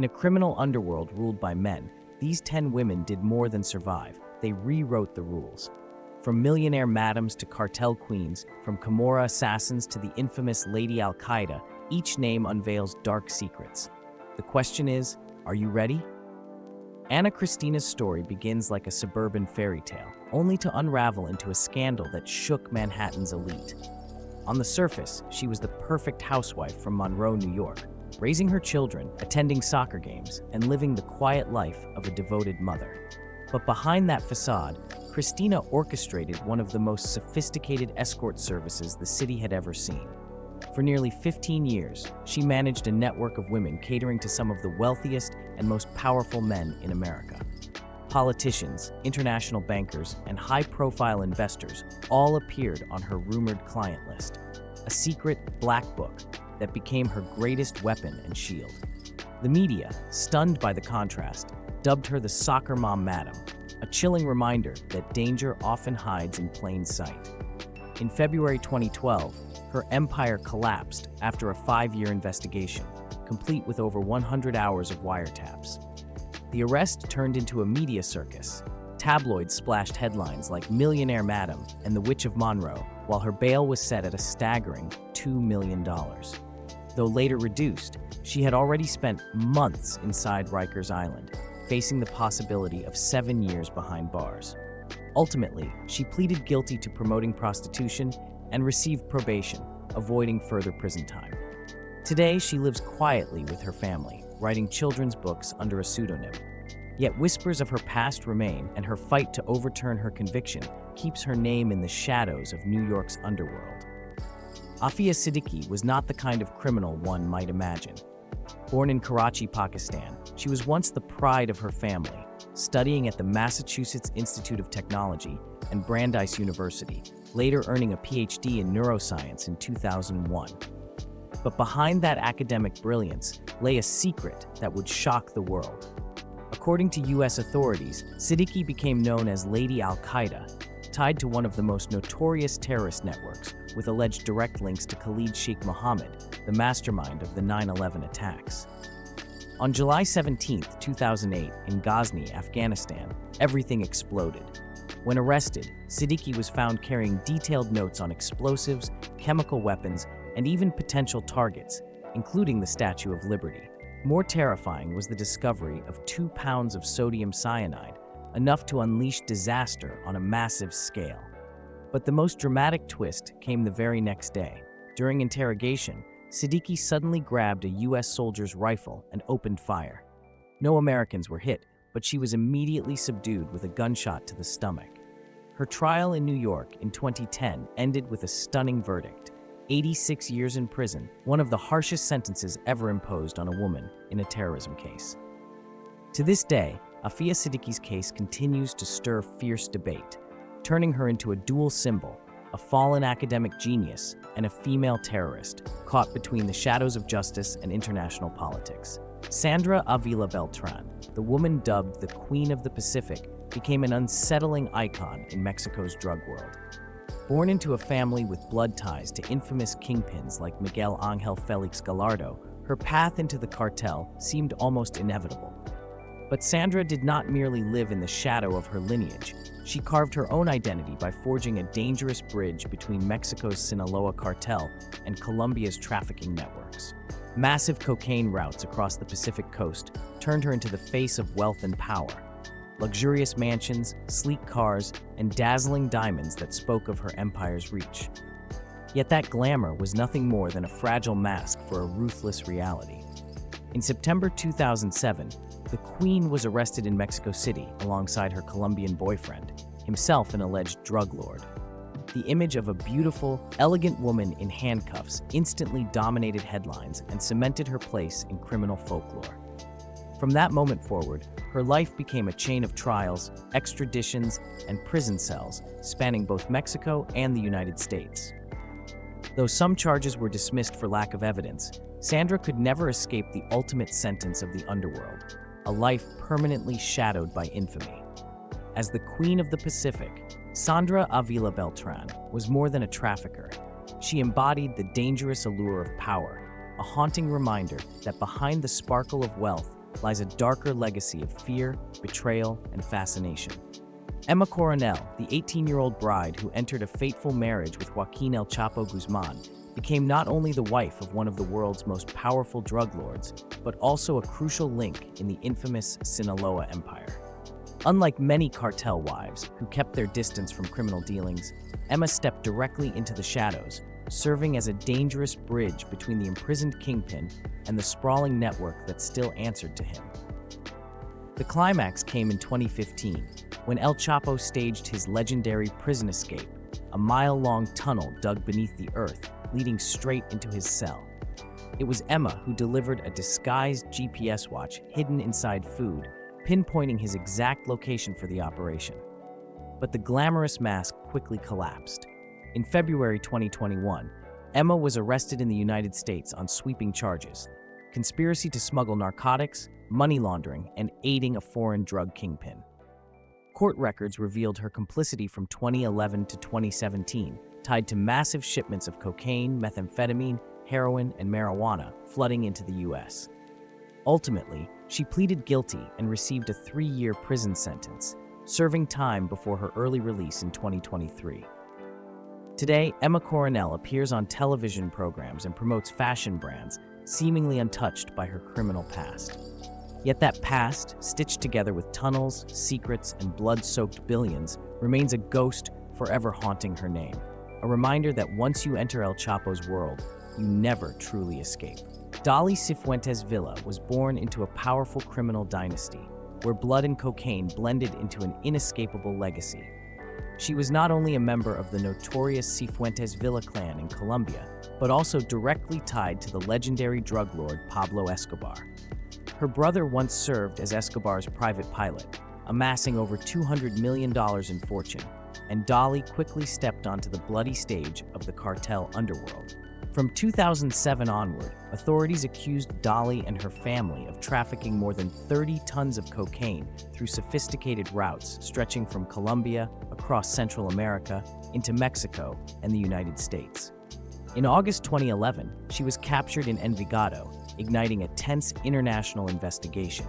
In a criminal underworld ruled by men, these 10 women did more than survive. They rewrote the rules. From millionaire madams to cartel queens, from Camorra assassins to the infamous Lady Al-Qaeda, each name unveils dark secrets. The question is, are you ready? Anna Christina's story begins like a suburban fairy tale, only to unravel into a scandal that shook Manhattan's elite. On the surface, she was the perfect housewife from Monroe, New York, raising her children, attending soccer games, and living the quiet life of a devoted mother. But behind that facade, Christina orchestrated one of the most sophisticated escort services the city had ever seen. For nearly 15 years, she managed a network of women catering to some of the wealthiest and most powerful men in America. Politicians, international bankers, and high-profile investors all appeared on her rumored client list, a secret black book that became her greatest weapon and shield. The media, stunned by the contrast, dubbed her the soccer mom madam, a chilling reminder that danger often hides in plain sight. In February 2012, her empire collapsed after a 5-year investigation, complete with over 100 hours of wiretaps. The arrest turned into a media circus. Tabloids splashed headlines like Millionaire Madam and The Witch of Monroe, while her bail was set at a staggering $2 million. Though later reduced, she had already spent months inside Rikers Island, facing the possibility of 7 years behind bars. Ultimately, she pleaded guilty to promoting prostitution and received probation, avoiding further prison time. Today, she lives quietly with her family, writing children's books under a pseudonym. Yet whispers of her past remain, and her fight to overturn her conviction keeps her name in the shadows of New York's underworld. Afia Siddiqui was not the kind of criminal one might imagine. Born in Karachi, Pakistan, she was once the pride of her family, studying at the Massachusetts Institute of Technology and Brandeis University, later earning a PhD in neuroscience in 2001. But behind that academic brilliance lay a secret that would shock the world. According to US authorities, Siddiqui became known as Lady Al-Qaeda, tied to one of the most notorious terrorist networks, with alleged direct links to Khalid Sheikh Mohammed, the mastermind of the 9/11 attacks. On July 17, 2008, in Ghazni, Afghanistan, everything exploded. When arrested, Siddiqui was found carrying detailed notes on explosives, chemical weapons, and even potential targets, including the Statue of Liberty. More terrifying was the discovery of 2 pounds of sodium cyanide, enough to unleash disaster on a massive scale. But the most dramatic twist came the very next day. During interrogation, Siddiqui suddenly grabbed a US soldier's rifle and opened fire. No Americans were hit, but she was immediately subdued with a gunshot to the stomach. Her trial in New York in 2010 ended with a stunning verdict: 86 years in prison, one of the harshest sentences ever imposed on a woman in a terrorism case. To this day, Afia Siddiqui's case continues to stir fierce debate, turning her into a dual symbol: a fallen academic genius and a female terrorist, caught between the shadows of justice and international politics. Sandra Avila Beltran, the woman dubbed the Queen of the Pacific, became an unsettling icon in Mexico's drug world. Born into a family with blood ties to infamous kingpins like Miguel Ángel Félix Gallardo, her path into the cartel seemed almost inevitable. But Sandra did not merely live in the shadow of her lineage. She carved her own identity by forging a dangerous bridge between Mexico's Sinaloa cartel and Colombia's trafficking networks. Massive cocaine routes across the Pacific coast turned her into the face of wealth and power. Luxurious mansions, sleek cars, and dazzling diamonds that spoke of her empire's reach. Yet that glamour was nothing more than a fragile mask for a ruthless reality. In September 2007, the Queen was arrested in Mexico City alongside her Colombian boyfriend, himself an alleged drug lord. The image of a beautiful, elegant woman in handcuffs instantly dominated headlines and cemented her place in criminal folklore. From that moment forward, her life became a chain of trials, extraditions, and prison cells spanning both Mexico and the United States. Though some charges were dismissed for lack of evidence, Sandra could never escape the ultimate sentence of the underworld: a life permanently shadowed by infamy. As the Queen of the Pacific, Sandra Avila Beltran was more than a trafficker. She embodied the dangerous allure of power, a haunting reminder that behind the sparkle of wealth lies a darker legacy of fear, betrayal, and fascination. Emma Coronel, the 18-year-old bride who entered a fateful marriage with Joaquin El Chapo Guzman, became not only the wife of one of the world's most powerful drug lords, but also a crucial link in the infamous Sinaloa empire. Unlike many cartel wives who kept their distance from criminal dealings, Emma stepped directly into the shadows, serving as a dangerous bridge between the imprisoned kingpin and the sprawling network that still answered to him. The climax came in 2015, when El Chapo staged his legendary prison escape, a mile-long tunnel dug beneath the earth, leading straight into his cell. It was Emma who delivered a disguised GPS watch hidden inside food, pinpointing his exact location for the operation. But the glamorous mask quickly collapsed. In February 2021, Emma was arrested in the United States on sweeping charges: conspiracy to smuggle narcotics, money laundering, and aiding a foreign drug kingpin. Court records revealed her complicity from 2011 to 2017, tied to massive shipments of cocaine, methamphetamine, heroin, and marijuana flooding into the U.S. Ultimately, she pleaded guilty and received a 3-year prison sentence, serving time before her early release in 2023. Today, Emma Coronel appears on television programs and promotes fashion brands, seemingly untouched by her criminal past. Yet that past, stitched together with tunnels, secrets, and blood-soaked billions, remains a ghost forever haunting her name. A reminder that once you enter El Chapo's world, you never truly escape. Dolly Cifuentes Villa was born into a powerful criminal dynasty, where blood and cocaine blended into an inescapable legacy. She was not only a member of the notorious Cifuentes Villa clan in Colombia, but also directly tied to the legendary drug lord Pablo Escobar. Her brother once served as Escobar's private pilot, amassing over $200 million in fortune, and Dolly quickly stepped onto the bloody stage of the cartel Underworld. From 2007 onward, authorities accused Dolly and her family of trafficking more than 30 tons of cocaine through sophisticated routes stretching from Colombia, across Central America, into Mexico and the United States. In August 2011, she was captured in Envigado, igniting a tense international investigation.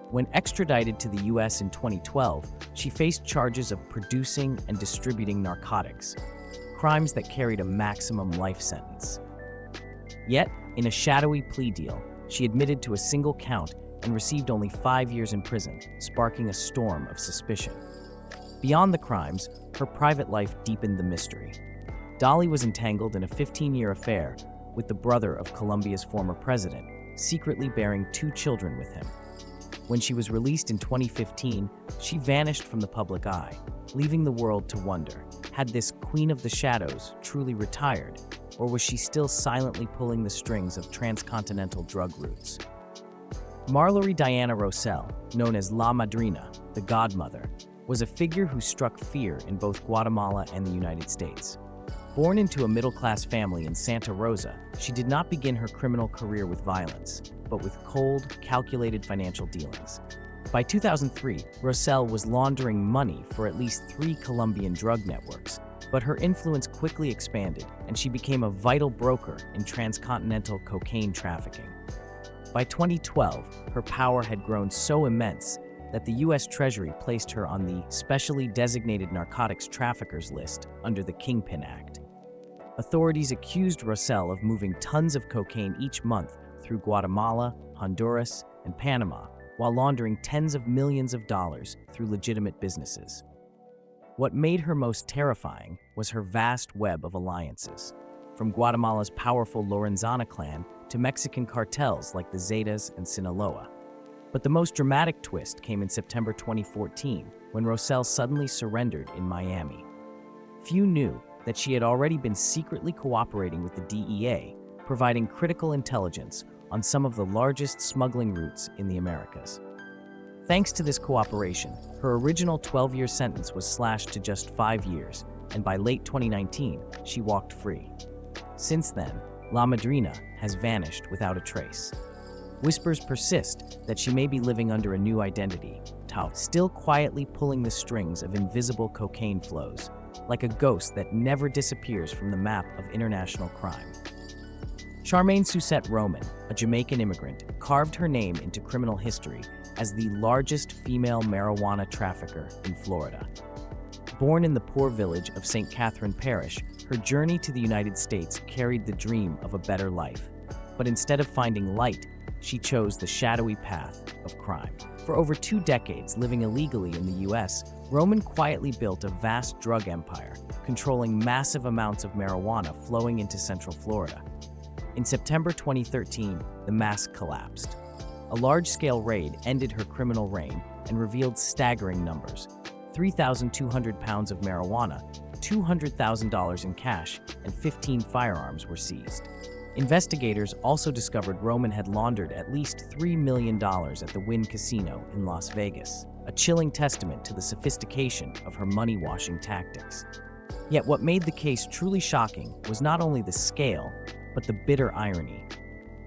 When extradited to the U.S. in 2012, she faced charges of producing and distributing narcotics, crimes that carried a maximum life sentence. Yet, in a shadowy plea deal, she admitted to a single count and received only 5 years in prison, sparking a storm of suspicion. Beyond the crimes, her private life deepened the mystery. Dolly was entangled in a 15-year affair with the brother of Colombia's former president, secretly bearing 2 children with him. When she was released in 2015, she vanished from the public eye, leaving the world to wonder, had this Queen of the Shadows truly retired, or was she still silently pulling the strings of transcontinental drug routes? Marlorie Diana Rosell, known as La Madrina, the Godmother, was a figure who struck fear in both Guatemala and the United States. Born into a middle-class family in Santa Rosa, she did not begin her criminal career with violence, but with cold, calculated financial dealings. By 2003, Rosell was laundering money for at least 3 Colombian drug networks, but her influence quickly expanded, and she became a vital broker in transcontinental cocaine trafficking. By 2012, her power had grown so immense that the U.S. Treasury placed her on the Specially Designated Narcotics Traffickers list under the Kingpin Act. Authorities accused Rosell of moving tons of cocaine each month through Guatemala, Honduras, and Panama, while laundering tens of millions of dollars through legitimate businesses. What made her most terrifying was her vast web of alliances, from Guatemala's powerful Lorenzana clan to Mexican cartels like the Zetas and Sinaloa. But the most dramatic twist came in September 2014, when Rosell suddenly surrendered in Miami. Few knew that she had already been secretly cooperating with the DEA, providing critical intelligence on some of the largest smuggling routes in the Americas. Thanks to this cooperation, her original 12-year sentence was slashed to just 5 years, and by late 2019, she walked free. Since then, La Madrina has vanished without a trace. Whispers persist that she may be living under a new identity, still quietly pulling the strings of invisible cocaine flows, like a ghost that never disappears from the map of international crime. Charmaine Suzette Roman, a Jamaican immigrant, carved her name into criminal history as the largest female marijuana trafficker in Florida. Born in the poor village of St. Catherine Parish, her journey to the United States carried the dream of a better life. But instead of finding light, she chose the shadowy path of crime. For over 2 decades living illegally in the U.S., Roman quietly built a vast drug empire, controlling massive amounts of marijuana flowing into Central Florida. In September 2013, the mask collapsed. A large-scale raid ended her criminal reign and revealed staggering numbers: 3,200 pounds of marijuana, $200,000 in cash, and 15 firearms were seized. Investigators also discovered Roman had laundered at least $3 million at the Wynn Casino in Las Vegas, a chilling testament to the sophistication of her money-washing tactics. Yet what made the case truly shocking was not only the scale, but the bitter irony.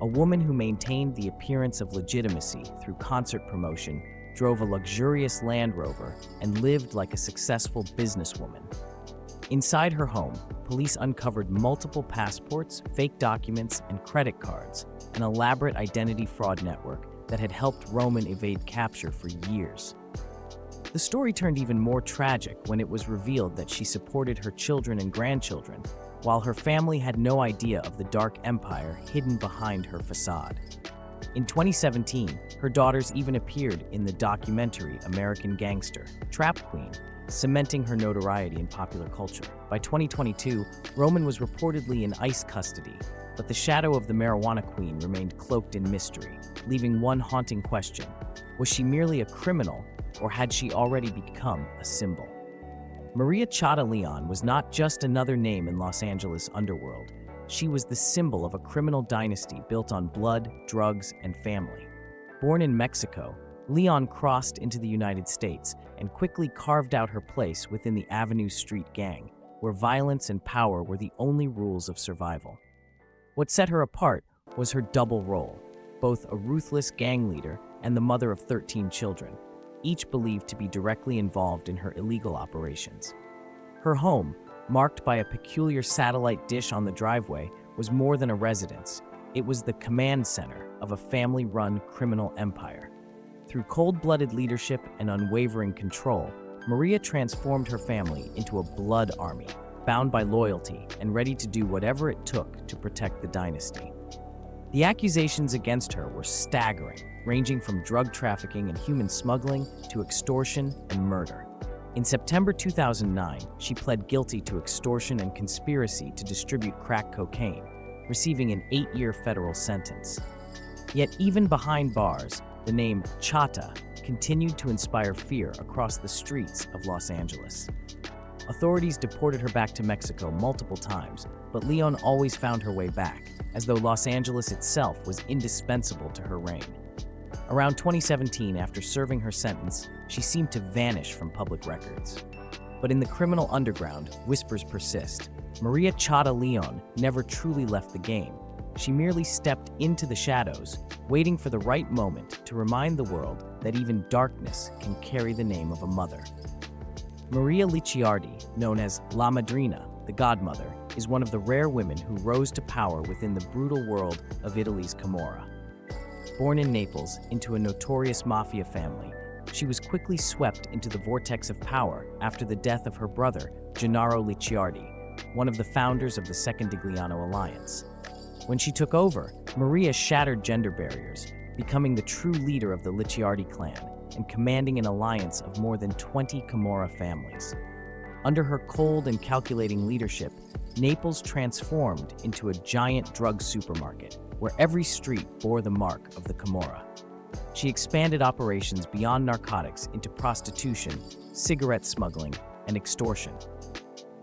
A woman who maintained the appearance of legitimacy through concert promotion, drove a luxurious Land Rover, and lived like a successful businesswoman. Inside her home, police uncovered multiple passports, fake documents, and credit cards, an elaborate identity fraud network that had helped Roman evade capture for years. The story turned even more tragic when it was revealed that she supported her children and grandchildren, while her family had no idea of the dark empire hidden behind her facade. In 2017, her daughters even appeared in the documentary American Gangster, Trap Queen, cementing her notoriety in popular culture. By 2022, Roman was reportedly in ICE custody, but the shadow of the marijuana queen remained cloaked in mystery, leaving one haunting question: was she merely a criminal, or had she already become a symbol? Maria Chata Leon was not just another name in Los Angeles' underworld. She was the symbol of a criminal dynasty built on blood, drugs, and family. Born in Mexico, Leon crossed into the United States and quickly carved out her place within the Avenue Street Gang, where violence and power were the only rules of survival. What set her apart was her double role, both a ruthless gang leader and the mother of 13 children, each believed to be directly involved in her illegal operations. Her home, marked by a peculiar satellite dish on the driveway, was more than a residence. It was the command center of a family-run criminal empire. Through cold-blooded leadership and unwavering control, Maria transformed her family into a blood army, bound by loyalty and ready to do whatever it took to protect the dynasty. The accusations against her were staggering, ranging from drug trafficking and human smuggling to extortion and murder. In September 2009, she pled guilty to extortion and conspiracy to distribute crack cocaine, receiving an 8-year federal sentence. Yet even behind bars, the name Chata continued to inspire fear across the streets of Los Angeles. Authorities deported her back to Mexico multiple times, but Leon always found her way back, as though Los Angeles itself was indispensable to her reign. Around 2017, after serving her sentence, she seemed to vanish from public records. But in the criminal underground, whispers persist. Maria Chata Leon never truly left the game. She merely stepped into the shadows, waiting for the right moment to remind the world that even darkness can carry the name of a mother. Maria Licciardi, known as La Madrina, the Godmother, is one of the rare women who rose to power within the brutal world of Italy's Camorra. Born in Naples into a notorious Mafia family, she was quickly swept into the vortex of power after the death of her brother, Gennaro Licciardi, one of the founders of the Second Digliano Alliance. When she took over, Maria shattered gender barriers, becoming the true leader of the Licciardi clan and commanding an alliance of more than 20 Camorra families. Under her cold and calculating leadership, Naples transformed into a giant drug supermarket, where every street bore the mark of the Camorra. She expanded operations beyond narcotics into prostitution, cigarette smuggling, and extortion.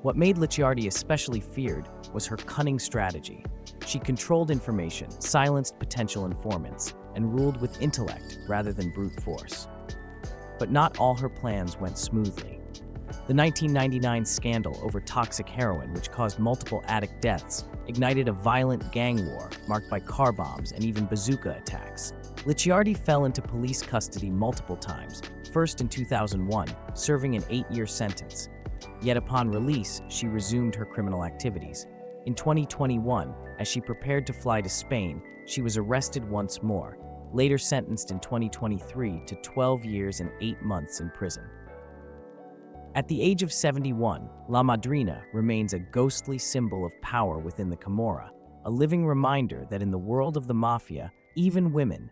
What made Licciardi especially feared was her cunning strategy. She controlled information, silenced potential informants, and ruled with intellect rather than brute force. But not all her plans went smoothly. The 1999 scandal over toxic heroin, which caused multiple addict deaths, ignited a violent gang war marked by car bombs and even bazooka attacks. Licciardi fell into police custody multiple times, first in 2001, serving an 8-year sentence. Yet upon release, she resumed her criminal activities. In 2021, as she prepared to fly to Spain, she was arrested once more, later sentenced in 2023 to 12 years and 8 months in prison. At the age of 71, La Madrina remains a ghostly symbol of power within the Camorra, a living reminder that in the world of the Mafia, even women